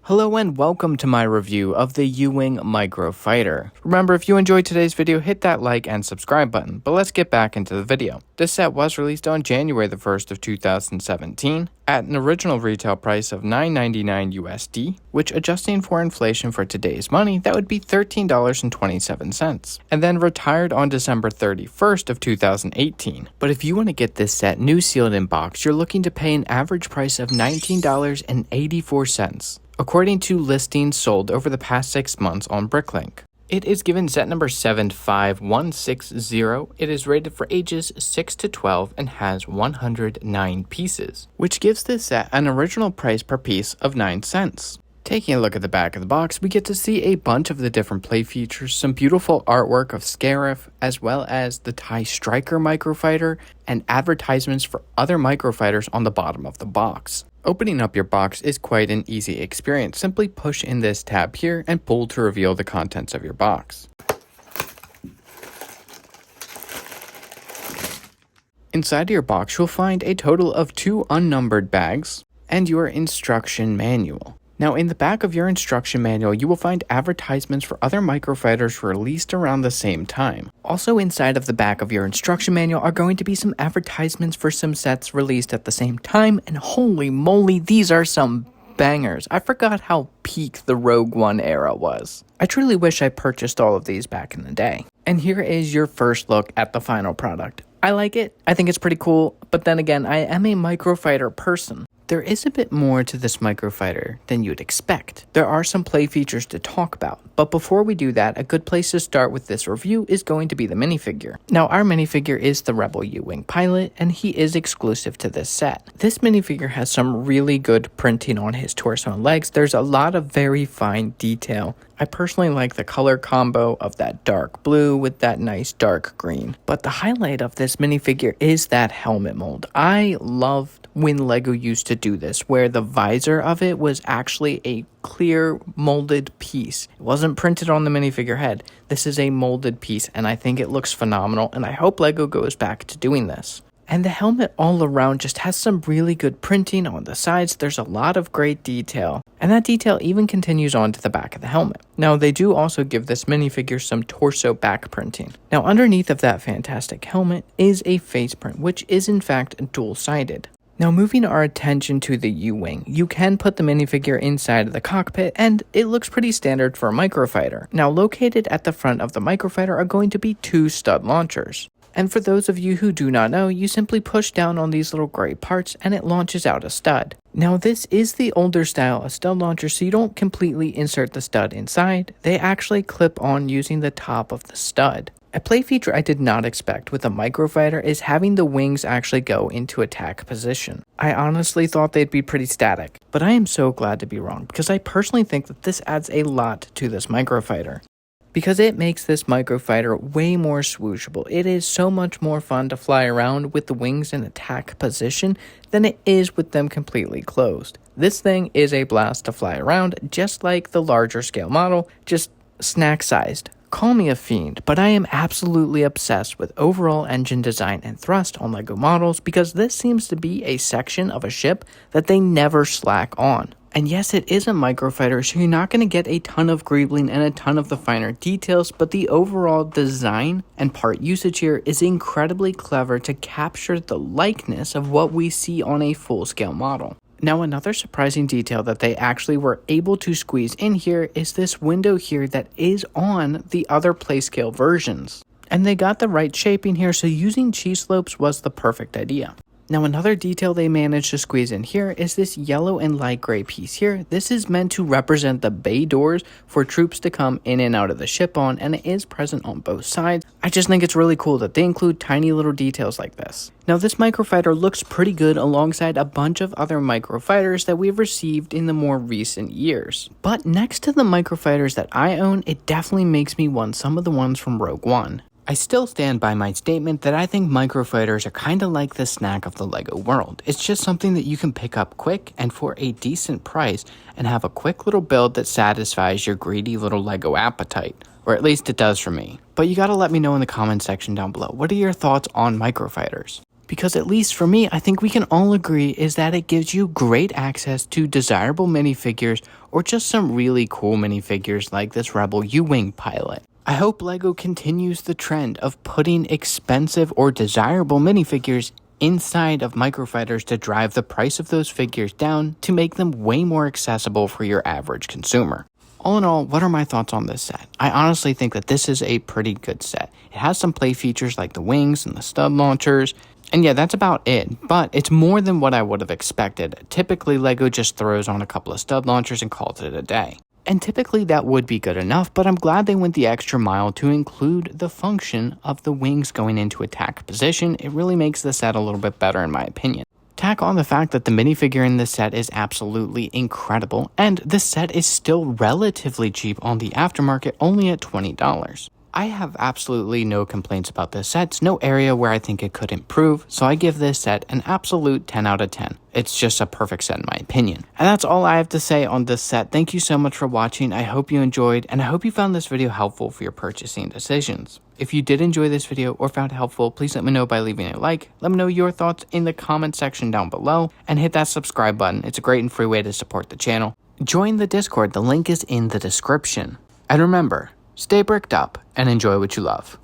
Hello and welcome to my review of the U-Wing Microfighter. Remember, if you enjoyed today's video, hit that like and subscribe button, but let's get back into the video. This set was released on January the 1st of 2017 at an original retail price of $9.99 USD, which adjusting for inflation for today's money, that would be $13.27, and then retired on December 31st of 2018. But if you want to get this set new sealed in box, you're looking to pay an average price of $19.84. according to listings sold over the past 6 months on Bricklink. It is given set number 75160. It is rated for ages 6 to 12 and has 109 pieces, which gives this set an original price per piece of 9 cents. Taking a look at the back of the box, we get to see a bunch of the different play features, some beautiful artwork of Scarif, as well as the TIE Striker Microfighter, and advertisements for other Microfighters on the bottom of the box. Opening up your box is quite an easy experience. Simply push in this tab here and pull to reveal the contents of your box. Inside your box, you'll find a total of 2 unnumbered bags and your instruction manual. Now, in the back of your instruction manual, you will find advertisements for other Microfighters released around the same time. Also inside of the back of your instruction manual are going to be some advertisements for some sets released at the same time, and holy moly, these are some bangers. I forgot how peak the Rogue One era was. I truly wish I purchased all of these back in the day. And here is your first look at the final product. I like it. I think it's pretty cool, but then again, I am a Microfighter person. There is a bit more to this Microfighter than you'd expect. There are some play features to talk about, but before we do that, a good place to start with this review is going to be the minifigure. Now, our minifigure is the Rebel U-Wing pilot, and he is exclusive to this set. This minifigure has some really good printing on his torso and legs. There's a lot of very fine detail. I personally like the color combo of that dark blue with that nice dark green. But the highlight of this minifigure is that helmet mold. I loved when LEGO used to do this, where the visor of it was actually a clear molded piece. It wasn't printed on the minifigure head. This is a molded piece, and I think it looks phenomenal, and I hope LEGO goes back to doing this. And the helmet all around just has some really good printing on the sides. There's a lot of great detail, and that detail even continues on to the back of the helmet. Now, they do also give this minifigure some torso back printing. Now, underneath of that fantastic helmet is a face print, which is in fact dual-sided. Now, moving our attention to the U-Wing, you can put the minifigure inside of the cockpit, and it looks pretty standard for a Microfighter. Now, located at the front of the Microfighter are going to be 2 stud launchers. And for those of you who do not know, you simply push down on these little gray parts and it launches out a stud. Now, this is the older style of stud launcher, so you don't completely insert the stud inside. They actually clip on using the top of the stud. A play feature I did not expect with a Microfighter is having the wings actually go into attack position. I honestly thought they'd be pretty static, but I am so glad to be wrong because I personally think that this adds a lot to this Microfighter. Because it makes this Microfighter way more swooshable. It is so much more fun to fly around with the wings in attack position than it is with them completely closed. This thing is a blast to fly around, just like the larger scale model, just snack sized. Call me a fiend, but I am absolutely obsessed with overall engine design and thrust on LEGO models because this seems to be a section of a ship that they never slack on. And yes, it is a Microfighter, so you're not going to get a ton of greebling and a ton of the finer details, but the overall design and part usage here is incredibly clever to capture the likeness of what we see on a full-scale model. Now, another surprising detail that they actually were able to squeeze in here is this window here that is on the other playscale versions. And they got the right shaping here, so using cheese slopes was the perfect idea. Now, another detail they managed to squeeze in here is this yellow and light gray piece here. This is meant to represent the bay doors for troops to come in and out of the ship on, and it is present on both sides. I just think it's really cool that they include tiny little details like this. Now, this Microfighter looks pretty good alongside a bunch of other Microfighters that we've received in the more recent years. But next to the Microfighters that I own, it definitely makes me want some of the ones from Rogue One. I still stand by my statement that I think Microfighters are kind of like the snack of the LEGO world. It's just something that you can pick up quick and for a decent price and have a quick little build that satisfies your greedy little LEGO appetite. Or at least it does for me. But you gotta let me know in the comment section down below. What are your thoughts on Microfighters? Because at least for me, I think we can all agree is that it gives you great access to desirable minifigures or just some really cool minifigures like this Rebel U-Wing pilot. I hope LEGO continues the trend of putting expensive or desirable minifigures inside of Microfighters to drive the price of those figures down to make them way more accessible for your average consumer. All in all, what are my thoughts on this set? I honestly think that this is a pretty good set. It has some play features like the wings and the stud launchers, and yeah, that's about it, but it's more than what I would have expected. Typically, LEGO just throws on a couple of stud launchers and calls it a day. And typically that would be good enough, but I'm glad they went the extra mile to include the function of the wings going into attack position. It really makes the set a little bit better in my opinion. Tack on the fact that the minifigure in this set is absolutely incredible, and the set is still relatively cheap on the aftermarket, only at $20. I have absolutely no complaints about this set. It's no area where I think it could improve, so I give this set an absolute 10 out of 10. It's just a perfect set in my opinion. And that's all I have to say on this set. Thank you so much for watching. I hope you enjoyed, and I hope you found this video helpful for your purchasing decisions. If you did enjoy this video or found it helpful, please let me know by leaving a like. Let me know your thoughts in the comment section down below, and hit that subscribe button. It's a great and free way to support the channel. Join the Discord, the link is in the description. And remember, stay bricked up and enjoy what you love.